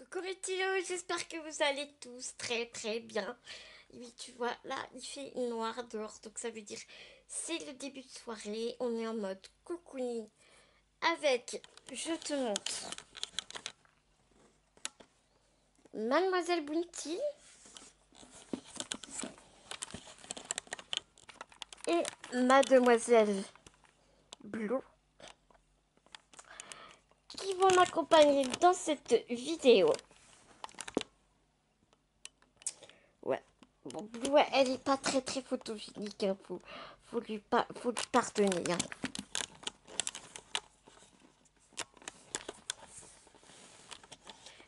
Coucou mes stylos, j'espère que vous allez tous très très bien. Et oui, tu vois, là, il fait noir dehors, donc ça veut dire c'est le début de soirée. On est en mode cocooning avec, je te montre, Mademoiselle Bounty et Mademoiselle Blue qui vont m'accompagner dans cette vidéo. Ouais, bon, Blue, elle est pas très très photogénique, hein, faut lui pardonner, hein.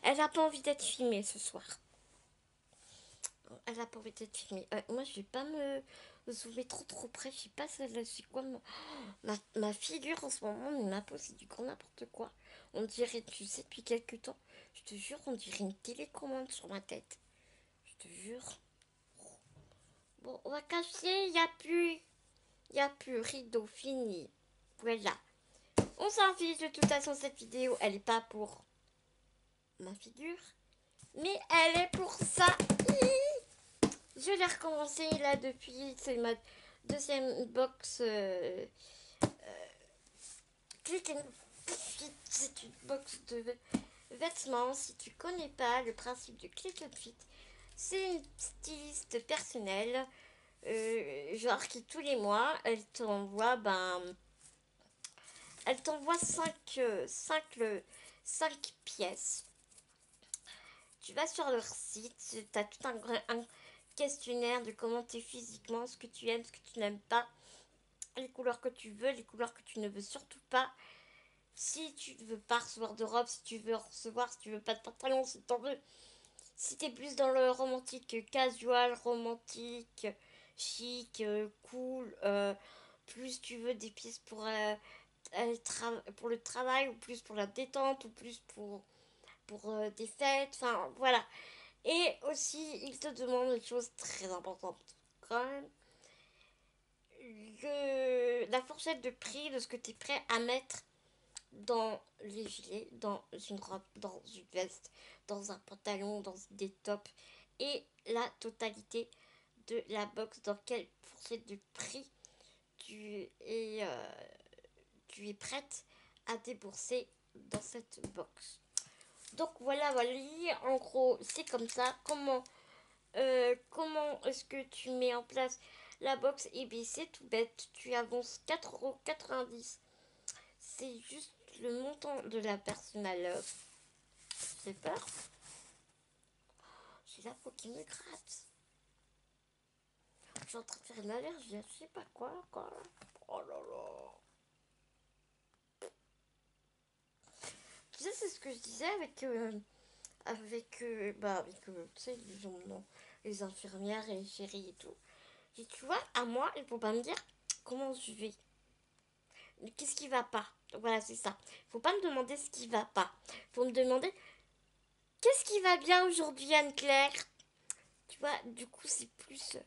Elle a pas envie d'être filmée ce soir. Elle a pas envie d'être filmée. Moi, je vais pas me zoomer trop près. Je sais pas c'est quoi ma figure en ce moment. Mais ma peau, c'est du grand n'importe quoi. On dirait, tu sais, depuis quelques temps, je te jure, on dirait une télécommande sur ma tête. Je te jure. Bon, on va cacher. Y a plus rideau fini. Voilà. On s'en fiche de toute façon. Cette vidéo, elle est pas pour ma figure, mais elle est pour ça. Je l'ai recommencé là depuis, c'est ma deuxième box Click and Fit. C'est une box de vêtements. Si tu connais pas le principe de Click and Fit, c'est une styliste personnelle, genre qui tous les mois, elle t'envoie 5 pièces. Tu vas sur leur site, tu as tout un questionnaire de comment tu es physiquement, ce que tu aimes, ce que tu n'aimes pas, les couleurs que tu veux, les couleurs que tu ne veux surtout pas. Si tu ne veux pas recevoir de robe, si tu veux recevoir, si tu veux pas de pantalon, si t'en veux. Si t'es plus dans le romantique casual, romantique, chic, cool, plus tu veux des pièces pour le travail, ou plus pour la détente, ou plus pour des fêtes, enfin voilà. Et aussi, il te demande une chose très importante quand même, la fourchette de prix de ce que tu es prêt à mettre dans les gilets, dans une robe, dans une veste, dans un pantalon, dans des tops, et la totalité de la box, dans quelle fourchette de prix tu es, euh, tu es prête à débourser dans cette box. Donc voilà, voilà, en gros, c'est comme ça. Comment est-ce que tu mets en place la box? Et bien c'est tout bête, tu avances 4,90 €. C'est juste le montant de la personal love. J'ai peur. J'ai la peau qui me gratte. Je suis en train de faire une allergie à je sais pas quoi. Oh là là. Tu sais, c'est ce que je disais tu sais, les gens, non, les infirmières et les chéris et tout. Et tu vois, à moi, ils vont pas me dire comment je vais. Qu'est-ce qui va pas? Voilà, c'est ça. Faut pas me demander ce qui va pas. Faut me demander qu'est-ce qui va bien aujourd'hui, Anne-Claire? Tu vois, du coup, c'est plus.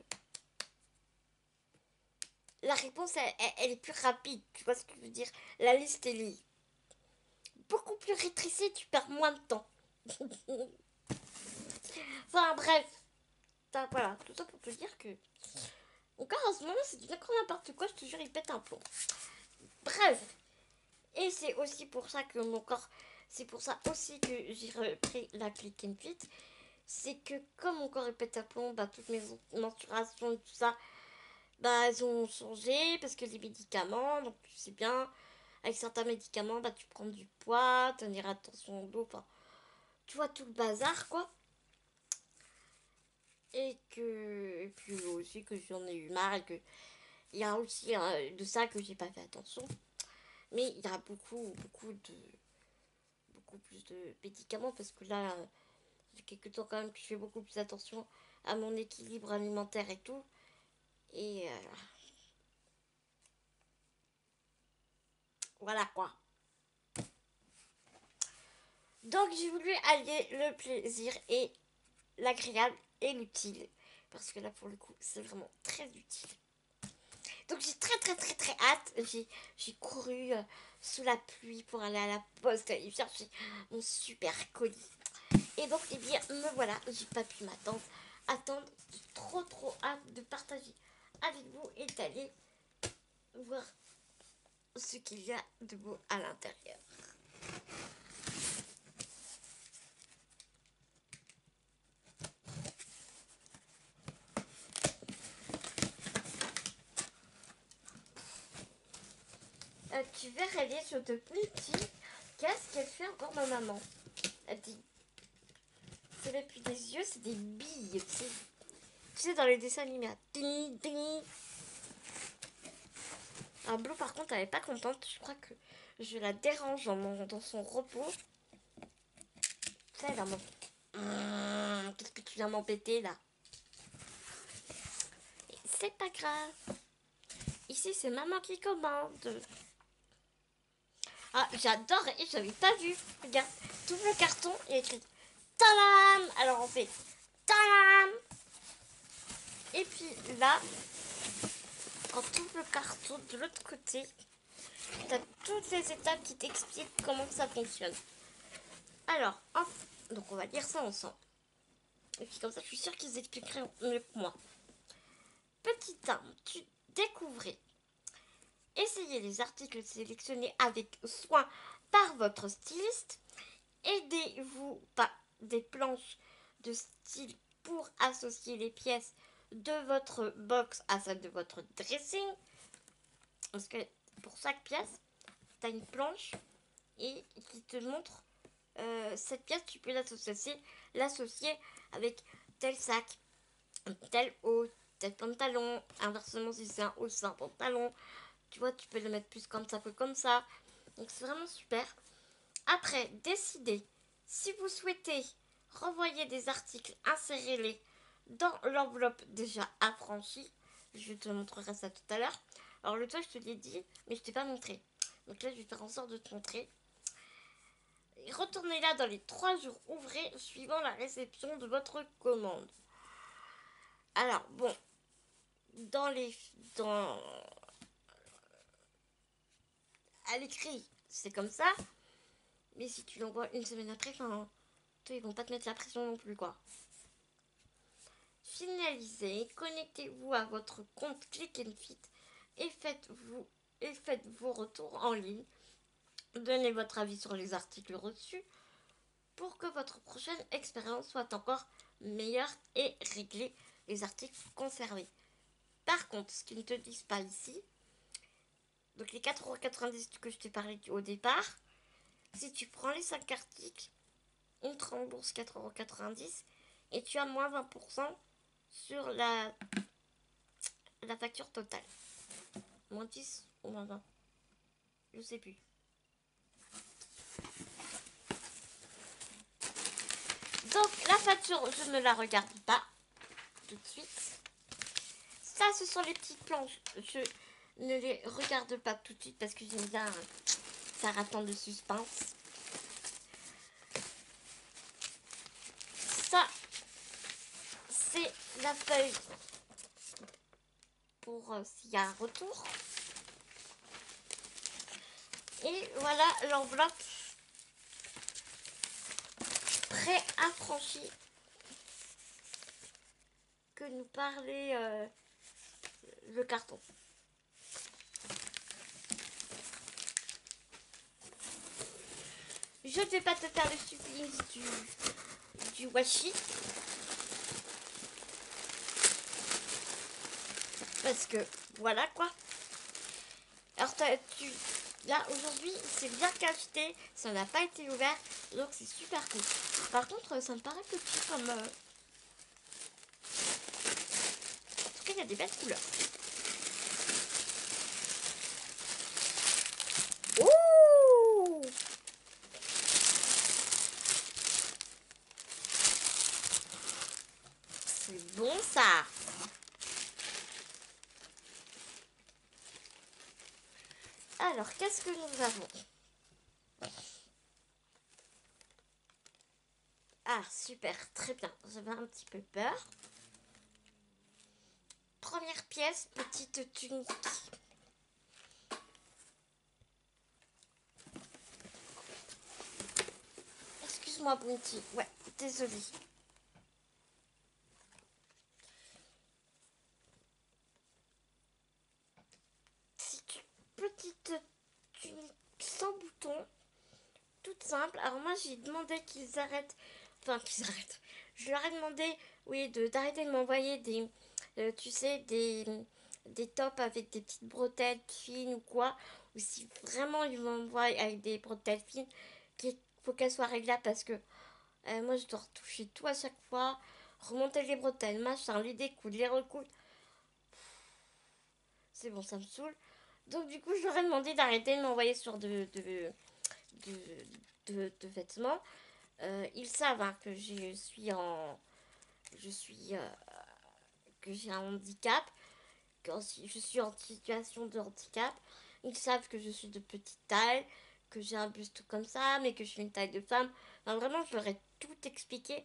La réponse, elle est plus rapide. Tu vois ce que je veux dire? La liste, elle est beaucoup plus rétrécie. Tu perds moins de temps. Enfin, bref. Voilà, tout ça pour te dire que. Encore en ce moment, c'est du n'importe quoi. Je te jure, il pète un plomb. Bref. Et c'est aussi pour ça que mon corps. C'est pour ça aussi que j'ai repris la Click and Fit. C'est que comme mon corps est pète à plomb, bah, toutes mes mensurations et tout ça, bah, elles ont changé parce que les médicaments, donc tu sais bien, avec certains médicaments, bah, tu prends du poids, tenir attention au dos, enfin, tu vois tout le bazar, quoi. Et puis aussi que j'en ai eu marre et que il y a aussi de ça que j'ai pas fait attention. Mais il y a beaucoup plus de médicaments parce que là, il y a quelques temps quand même que je fais beaucoup plus attention à mon équilibre alimentaire et tout. Et voilà quoi. Donc j'ai voulu allier le plaisir et l'agréable et l'utile. Parce que là pour le coup c'est vraiment très utile. Donc j'ai très hâte. J'ai couru sous la pluie pour aller à la poste et chercher mon super colis. Et Et donc, eh bien, me voilà, j'ai pas pu attendre, j'ai trop hâte de partager avec vous et d'aller voir ce qu'il y a de beau à l'intérieur. Tu verrais les sur de petits. Qu'est-ce qu'elle fait encore ma maman? Elle dit, c'est même plus des yeux, c'est des billes. Tu sais, dans les dessins animés, ding, ding. Alors Blue, par contre, elle n'est pas contente. Je crois que je la dérange dans son repos. Ça, elle va qu'est-ce que tu viens m'embêter là? C'est pas grave. Ici, c'est maman qui commande. Ah, j'adore et j'avais pas vu. Regarde, tout le carton est écrit Tadam. Alors on fait Tadam. Et puis là, quand tout le carton de l'autre côté, tu as toutes les étapes qui t'expliquent comment ça fonctionne. Alors, donc on va lire ça ensemble. Et puis comme ça, je suis sûre qu'ils expliqueraient mieux que moi. Petit 1, tu découvrais. Essayez les articles sélectionnés avec soin par votre styliste. Aidez-vous par des planches de style pour associer les pièces de votre box à celle de votre dressing. Parce que pour chaque pièce, tu as une planche et qui te montre cette pièce, tu peux l'associer avec tel sac, tel haut, tel pantalon. Inversement, si c'est un haut, c'est un pantalon. Tu vois, tu peux le mettre plus comme ça que comme ça. Donc c'est vraiment super. Après, décidez si vous souhaitez renvoyer des articles, insérez-les dans l'enveloppe déjà affranchie. Je te montrerai ça tout à l'heure. Alors le toit, je te l'ai dit, mais je t'ai pas montré. Donc là, je vais faire en sorte de te montrer. Retournez là dans les 3 jours ouvrés suivant la réception de votre commande. Alors bon, à l'écrit, c'est comme ça. Mais si tu l'envoies une semaine après, enfin, toi, ils vont pas te mettre la pression non plus, quoi. Finalisez, connectez-vous à votre compte Click and Fit et faites vos retours en ligne. Donnez votre avis sur les articles reçus pour que votre prochaine expérience soit encore meilleure et réglez les articles conservés. Par contre, ce qu'ils ne te disent pas ici, donc les 4,90€ que je t'ai parlé au départ, si tu prends les 5 articles, on te rembourse 4,90€ et tu as moins 20% sur la facture totale. Moins 10 ou moins 20. Je sais plus. Donc la facture, je ne la regarde pas tout de suite. Ça, ce sont les petites planches. Je ne les regarde pas tout de suite parce que j'aime bien faire attendre le suspense. Ça, c'est la feuille pour s'il y a un retour. Et voilà l'enveloppe pré-affranchie que nous parlait le carton. Je ne vais pas te faire le supplice du washi. Parce que voilà quoi. Alors là aujourd'hui c'est bien cacheté, ça n'a pas été ouvert, donc c'est super cool. Par contre ça me paraît petit comme... En tout cas il y a des belles couleurs. Ouh! C'est bon ça. Alors qu'est-ce que nous avons? Ah super, très bien, j'avais un petit peu peur. Première pièce, petite tunique. Excuse-moi, Bounty. Ouais, désolée. C'est une petite tunique sans bouton, toute simple. Alors moi, j'ai demandé qu'ils arrêtent. Enfin, qu'ils arrêtent. Je leur ai demandé, oui, d'arrêter de m'envoyer tu sais, des tops avec des petites bretelles fines ou quoi. Ou si vraiment ils m'envoient avec des bretelles fines, qu'il faut qu'elles soient réglables parce que moi, je dois retoucher tout à chaque fois, remonter les bretelles, machin, les découdre, les recoudre. C'est bon, ça me saoule. Donc, du coup, je leur ai demandé d'arrêter de m'envoyer sur de, de vêtements. Ils savent hein, que je suis en. Je suis. Que j'ai un handicap. Que je suis en situation de handicap. Ils savent que je suis de petite taille. Que j'ai un buste comme ça. Mais que je suis une taille de femme. Enfin, vraiment, je leur ai tout expliqué.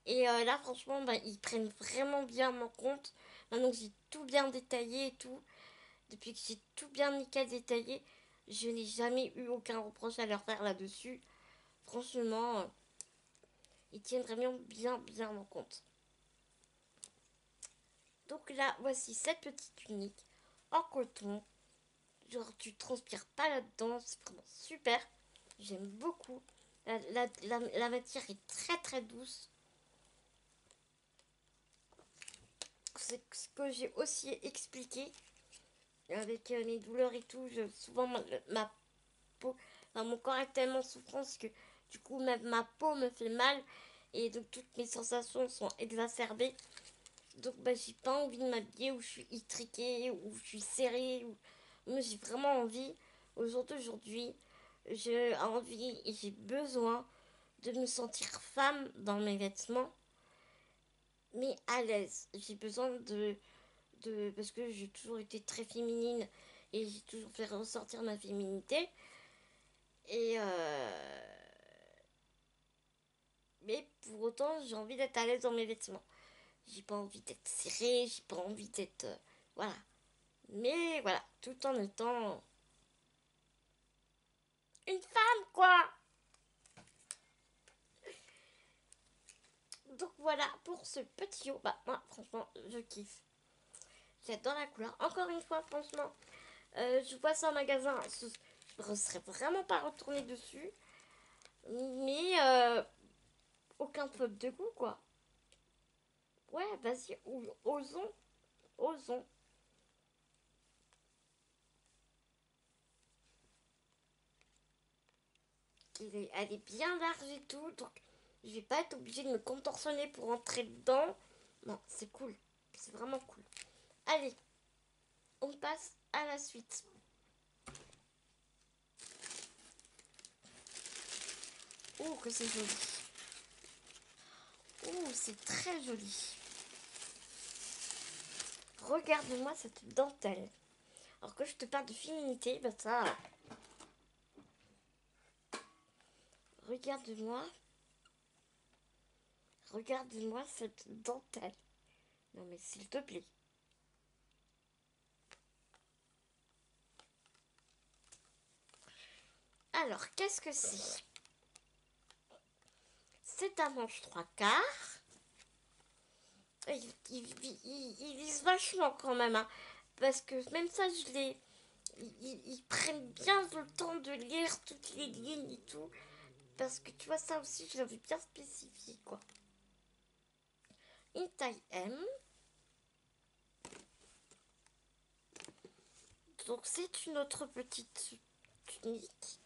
Et là, franchement, bah, ils prennent vraiment bien mon compte. Maintenant que j'ai tout bien détaillé et tout, depuis que j'ai tout bien nickel détaillé, je n'ai jamais eu aucun reproche à leur faire là-dessus. Franchement, ils tiennent vraiment bien mon compte. Donc là, voici cette petite tunique en coton. Genre, tu transpires pas là-dedans, c'est vraiment super. J'aime beaucoup. La matière est très douce. C'est ce que j'ai aussi expliqué avec mes douleurs et tout. Souvent, ma peau, enfin, mon corps est tellement souffrance que du coup, même ma peau me fait mal. Et donc, toutes mes sensations sont exacerbées. Donc, bah, j'ai pas envie de m'habiller où je suis étriquée, où je suis serrée. Moi, j'ai vraiment envie, au jour d'aujourd'hui, j'ai envie et j'ai besoin de me sentir femme dans mes vêtements, mais à l'aise. J'ai besoin parce que j'ai toujours été très féminine et j'ai toujours fait ressortir ma féminité. Et mais pour autant, j'ai envie d'être à l'aise dans mes vêtements. J'ai pas envie d'être serrée, j'ai pas envie d'être. Voilà. Mais voilà, tout en étant une femme, quoi! Donc voilà pour ce petit haut. Bah, moi, franchement, je kiffe. J'adore la couleur. Encore une fois, franchement, je vois ça en magasin. Je ne serais vraiment pas retournée dessus. Mais aucun faute de goût, quoi. Ouais, vas-y, osons. Osons. Elle est bien large et tout. Donc, je vais pas être obligée de me contorsionner pour entrer dedans. Non, c'est cool. C'est vraiment cool. Allez, on passe à la suite. Oh, que c'est joli. Oh, c'est très joli. Regarde-moi cette dentelle. Alors que je te parle de féminité, bah ça... Regarde-moi. Regarde-moi cette dentelle. Non mais s'il te plaît. Alors, qu'est-ce que c'est? C'est un manche trois quarts. Ils lisent vachement quand même. Hein, parce que même ça, je l'ai... Ils prennent bien le temps de lire toutes les lignes et tout. Parce que tu vois, ça aussi, je l'avais bien spécifié, quoi. Une taille M. Donc, c'est une autre petite tunique.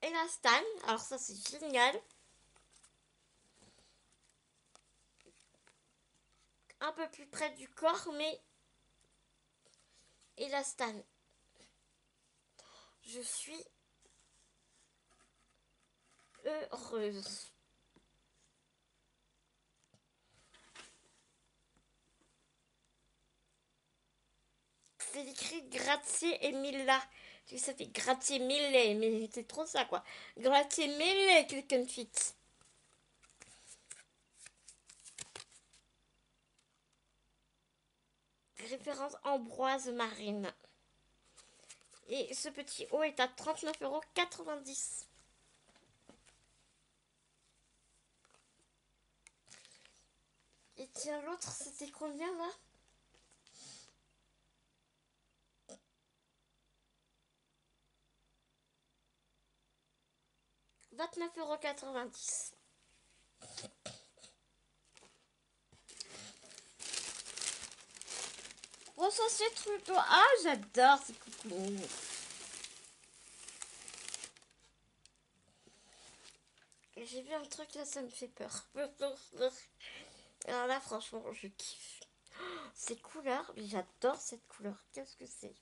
Élastane. Alors, ça, c'est génial. Un peu plus près du corps, mais élastane. Je suis heureuse. C'est écrit grazie et mille. Tu sais, ça fait grazie mille, mais c'est trop ça quoi. Grazie mille, quelqu'un fit. Référence Ambroise Marine. Et ce petit haut est à 39,90 €. Et tiens, l'autre, c'était combien là? 29,90 €. Recensé Trudeau. Ah, j'adore ces coucou. J'ai vu un truc là, ça me fait peur. Alors là, franchement, je kiffe. Ces couleurs, mais j'adore cette couleur. Qu'est-ce que c'est?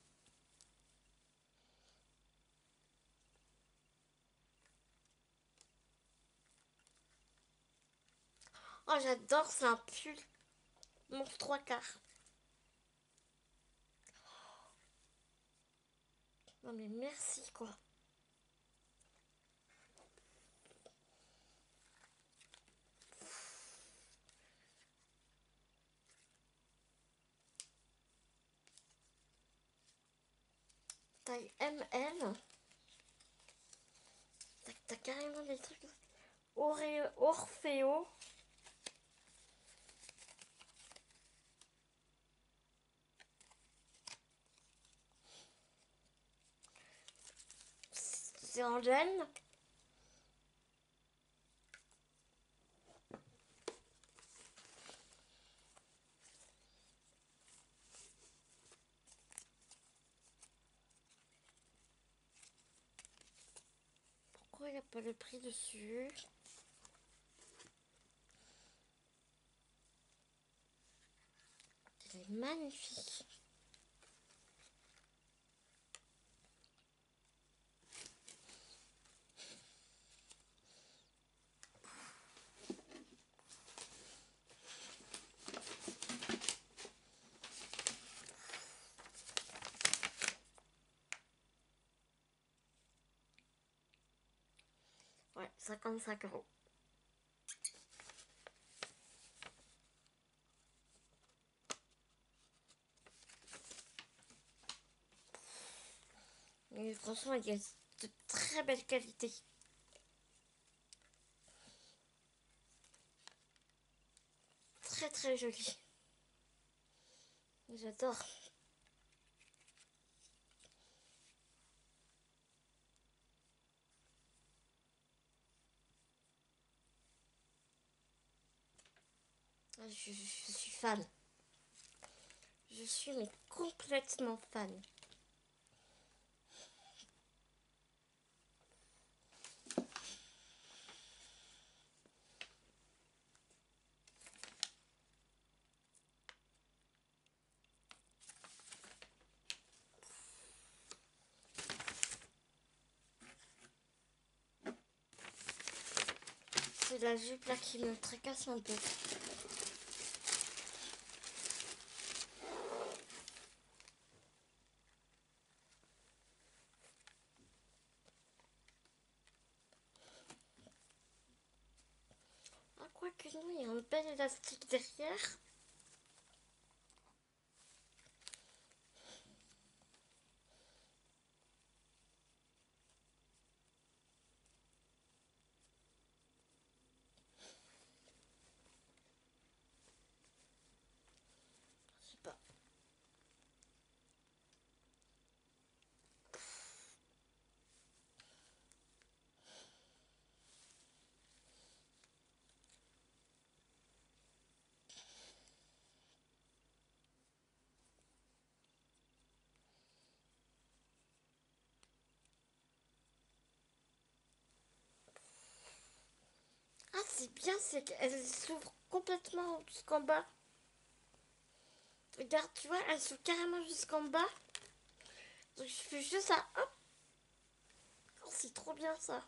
Oh, j'adore, c'est un pull. Mon 3/4. Non mais merci quoi. Taille ML. T'as carrément des trucs. Orfeo. C'est en laine. Pourquoi il n'y a pas le prix dessus? Il est magnifique. Ouais, 55 €. Mais franchement, il y a de très belle qualité. Très très joli. J'adore. Je suis fan. Je suis mais complètement fan. C'est la jupe là qui me tracasse un peu. Ah, quoique non, il y a un bel élastique derrière. Je sais pas. Ah, c'est bien, c'est qu'elle s'ouvre complètement jusqu'en bas. Regarde, tu vois, elle s'ouvre carrément jusqu'en bas. Donc je fais juste ça, hop. Oh, c'est trop bien ça.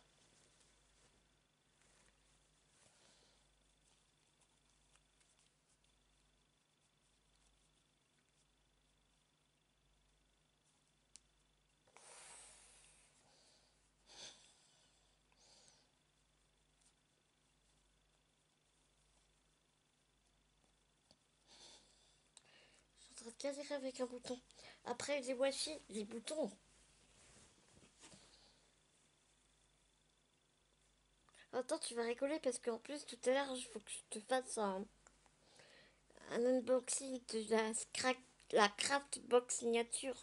Je suis en train de galérer avec un bouton. Après, les Wi-Fi, les boutons. Attends, tu vas rigoler parce qu'en plus, tout à l'heure, il faut que je te fasse un unboxing de la Craft Box signature.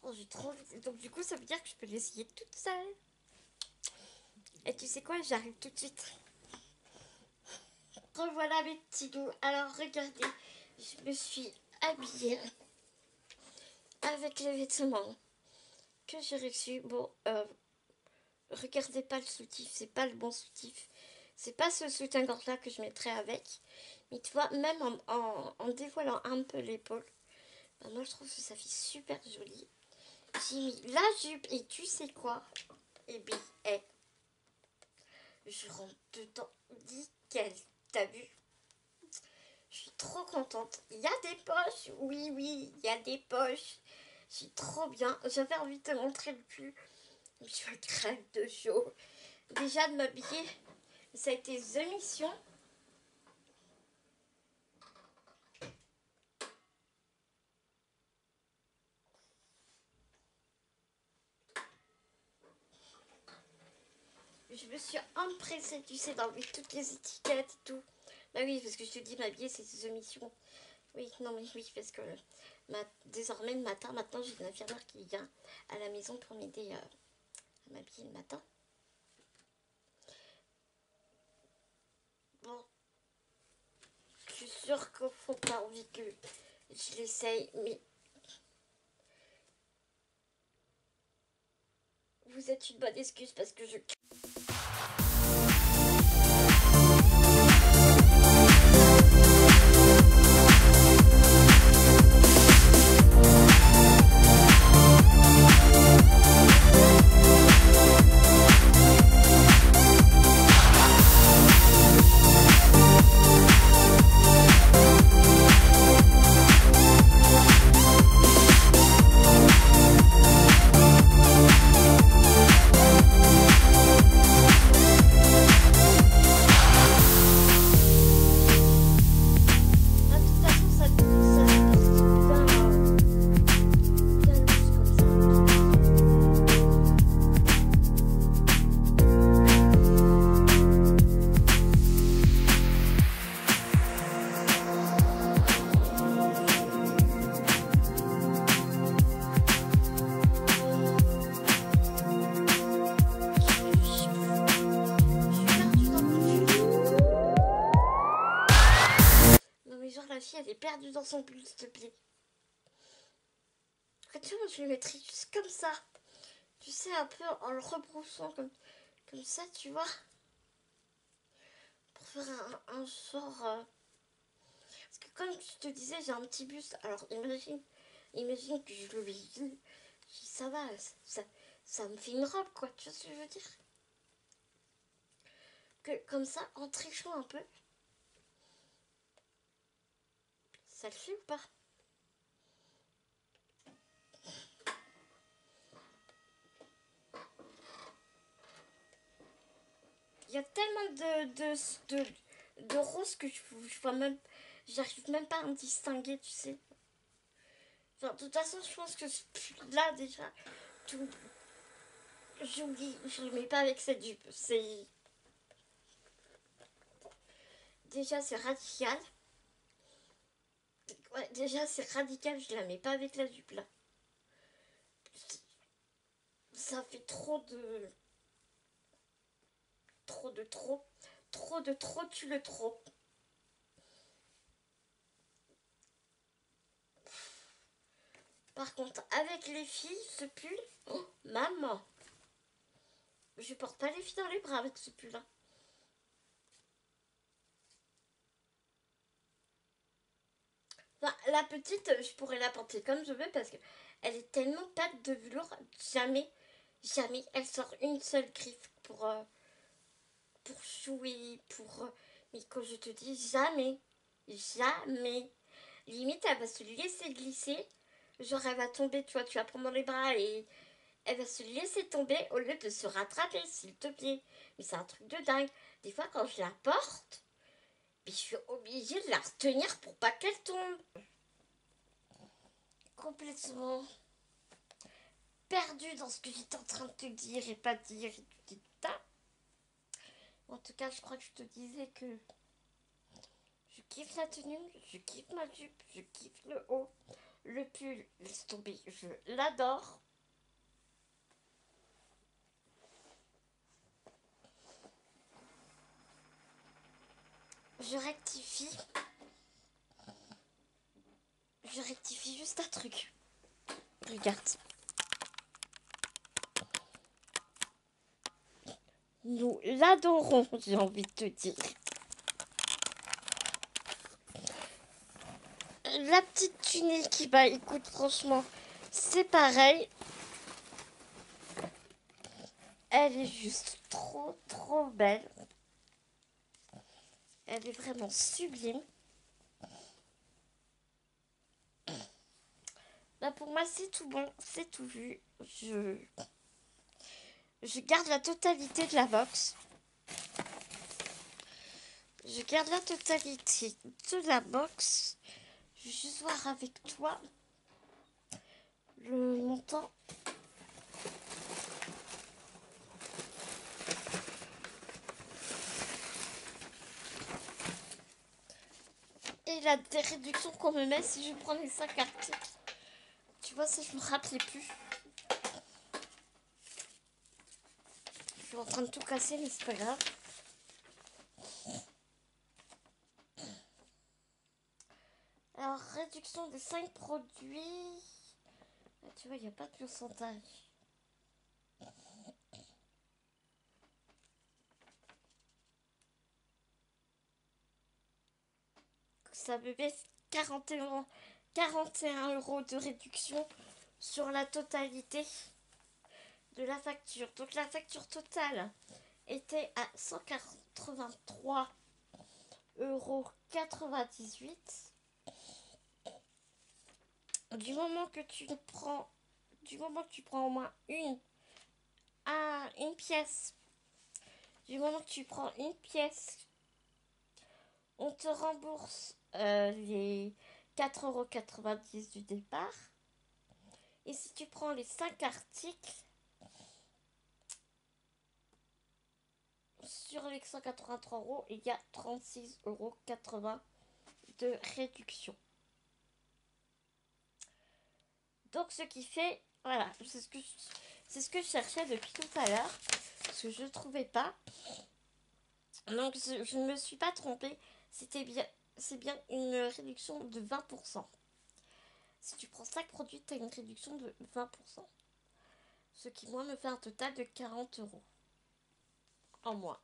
Oh, j'ai trop envie. Donc, du coup, ça veut dire que je peux l'essayer toute seule. Et tu sais quoi, j'arrive tout de suite. Revoilà mes petits loups. Alors, regardez, je me suis habillée avec les vêtements que j'ai reçus. Bon, regardez pas le soutif, c'est pas le bon soutif. C'est pas ce soutien-gorge là que je mettrais avec. Mais tu vois, même en dévoilant un peu l'épaule, ben moi je trouve que ça fait super joli. J'ai mis la jupe et tu sais quoi? Et bien, je rentre dedans nickel. T'as vu? Je suis trop contente. Il y a des poches, oui, oui, il y a des poches. C'est trop bien. J'avais envie de te montrer le pull. Mais je crève de chaud. Déjà de m'habiller, ça a été The Mission. Je me suis empressée, tu sais, d'enlever toutes les étiquettes et tout. Bah oui, parce que je te dis, m'habiller, c'est The Mission. Oui, non, mais oui, parce que désormais, le matin, maintenant, j'ai une infirmière qui vient à la maison pour m'aider à m'habiller le matin. Bon, je suis sûre qu'au fond, pas envie que je l'essaye, mais vous êtes une bonne excuse parce que je... Genre la fille elle est perdue dans son pull, s'il te plaît. Tu vois, je le mettrais juste comme ça. Tu sais, un peu en le rebroussant comme ça, tu vois. Pour faire un genre... Parce que comme je te disais, j'ai un petit buste. Alors imagine que je le dis, ça va, ça me fait une robe, quoi. Tu vois ce que je veux dire? Que comme ça, en trichant un peu, ça le fait ou pas? Il y a tellement de roses que je vois même... J'arrive même pas à me distinguer, tu sais. Enfin, de toute façon, je pense que là, déjà, tout... J'oublie, je le mets pas avec cette jupe. C'est... Déjà, c'est radical. Ouais, déjà, c'est radical, je la mets pas avec la jupe, là. Ça fait trop de... Trop de trop. Trop de trop, tu le trop. Par contre, avec les filles, ce pull... Oh, maman! Je porte pas les filles dans les bras avec ce pull-là. Enfin, la petite, je pourrais la porter comme je veux parce que elle est tellement pâte de velours. Jamais, jamais elle sort une seule griffe pour jouer, pour... Mais quand je te dis jamais, jamais. Limite, elle va se laisser glisser. Genre, elle va tomber, tu vas prendre dans les bras et elle va se laisser tomber au lieu de se rattraper, s'il te plaît. Mais c'est un truc de dingue. Des fois, quand je la porte, Mais je suis obligée de la retenir pour pas qu'elle tombe. Complètement perdue dans ce que j'étais en train de te dire et pas dire et tout et ça. En tout cas, je crois que je te disais que je kiffe la tenue, je kiffe ma jupe, je kiffe le haut, le pull, laisse tomber, je l'adore. Je rectifie. Je rectifie juste un truc. Regarde. Nous l'adorons, j'ai envie de te dire. La petite tunique, bah écoute, franchement, c'est pareil. Elle est juste trop belle. Elle est vraiment sublime. Bah pour moi, c'est tout bon, c'est tout vu. Je garde la totalité de la box. Je garde la totalité de la box. Je vais juste voir avec toi le montant. Et la réduction qu'on me met si je prends les 5 articles. Tu vois, ça je me rappelais plus. Je suis en train de tout casser, mais c'est pas grave. Alors, réduction des 5 produits. Ah, tu vois, il n'y a pas de pourcentage. Ça me met 41 € de réduction sur la totalité de la facture. Donc la facture totale était à 183,98 €. Du moment que tu prends au moins une pièce, on te rembourse les 4,90 € du départ. Et si tu prends les 5 articles, sur les 183 €, il y a 36,80 € de réduction. Donc ce qui fait, voilà, c'est ce que je cherchais depuis tout à l'heure, parce que je ne trouvais pas. Donc je ne me suis pas trompée, c'est bien une réduction de 20%. Si tu prends 5 produits, tu as une réduction de 20%. Ce qui, moi, me fait un total de 40 € en moins.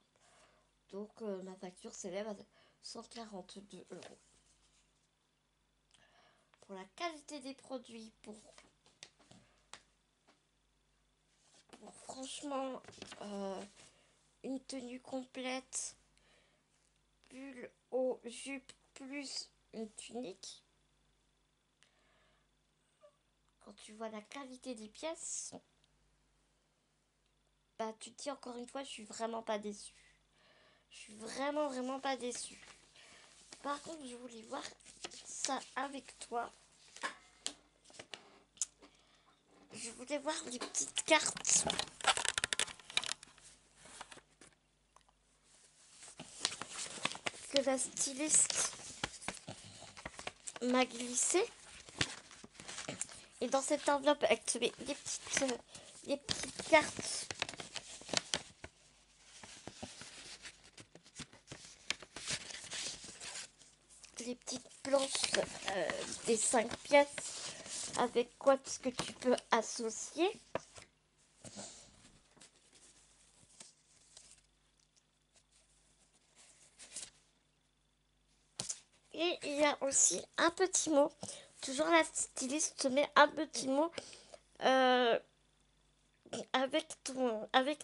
Donc ma facture s'élève à 142 €. Pour la qualité des produits, pour franchement une tenue complète, pull, haut, jupe, plus une tunique. Quand tu vois la qualité des pièces, bah tu te dis encore une fois, je suis vraiment pas déçue. Je suis vraiment pas déçue. Par contre, je voulais voir ça avec toi. Je voulais voir les petites cartes que la styliste m'a glissées. Et dans cette enveloppe, elle te met les petites cartes. Les petites planches des 5 pièces avec quoi ce que tu peux associer. Et il y a aussi un petit mot. Toujours la styliste te met un petit mot avec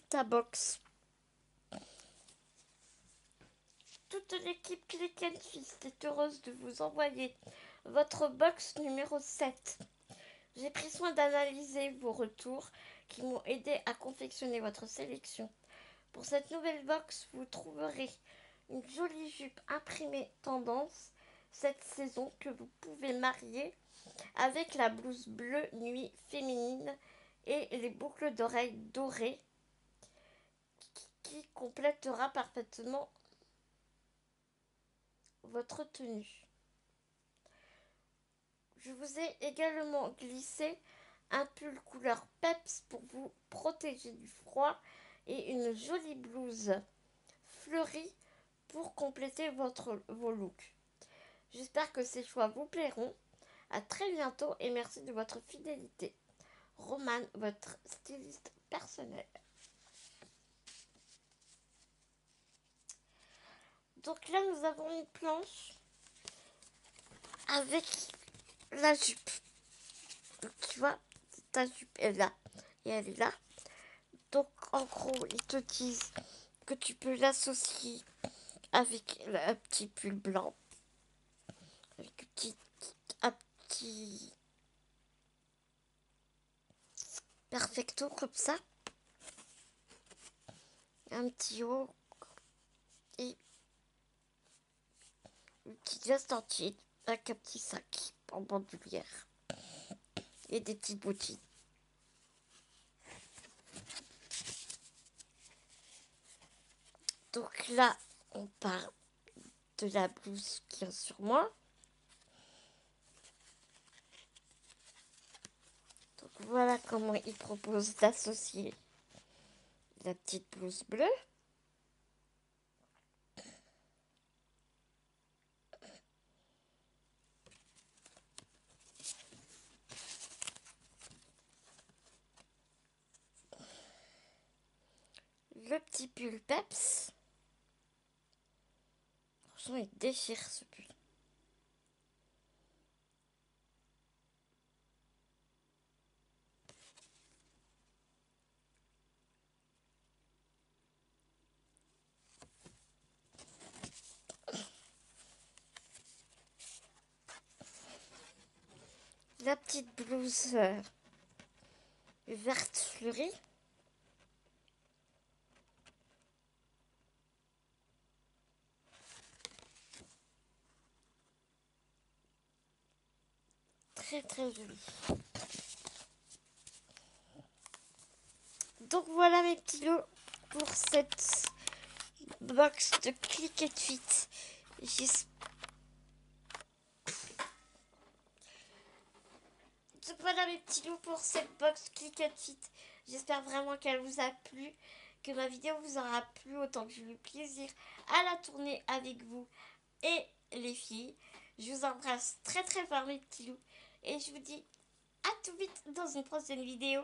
ta box. Toute l'équipe Click and Fist est heureuse de vous envoyer votre box numéro 7. J'ai pris soin d'analyser vos retours qui m'ont aidé à confectionner votre sélection. Pour cette nouvelle box, vous trouverez une jolie jupe imprimée tendance cette saison que vous pouvez marier avec la blouse bleue nuit féminine et les boucles d'oreilles dorées qui complétera parfaitement votre tenue. Je vous ai également glissé un pull couleur peps pour vous protéger du froid et une jolie blouse fleurie pour compléter vos looks. J'espère que ces choix vous plairont. À très bientôt et merci de votre fidélité. Romane, votre styliste personnel. Donc là, nous avons une planche avec la jupe. Donc, tu vois, ta jupe est là et elle est là. Donc en gros, ils te disent que tu peux l'associer avec un petit pull blanc, avec un petit perfecto comme ça, un petit haut et une petite veste en jean avec un petit sac en bandoulière et des petites bottines. Donc là, on parle de la blouse qui est sur moi. Donc voilà comment il propose d'associer la petite blouse bleue. Le petit pull peps. Franchement, il déchire ce pull. La petite blouse verte fleurie. Très très jolie. Donc voilà mes petits lots pour cette box de Click and Fit. Donc voilà mes petits lots pour cette box Click and Fit. J'espère vraiment qu'elle vous a plu, que ma vidéo vous aura plu autant que j'ai eu plaisir à la tourner avec vous et les filles. Je vous embrasse très très fort mes petits loups et je vous dis à tout vite dans une prochaine vidéo.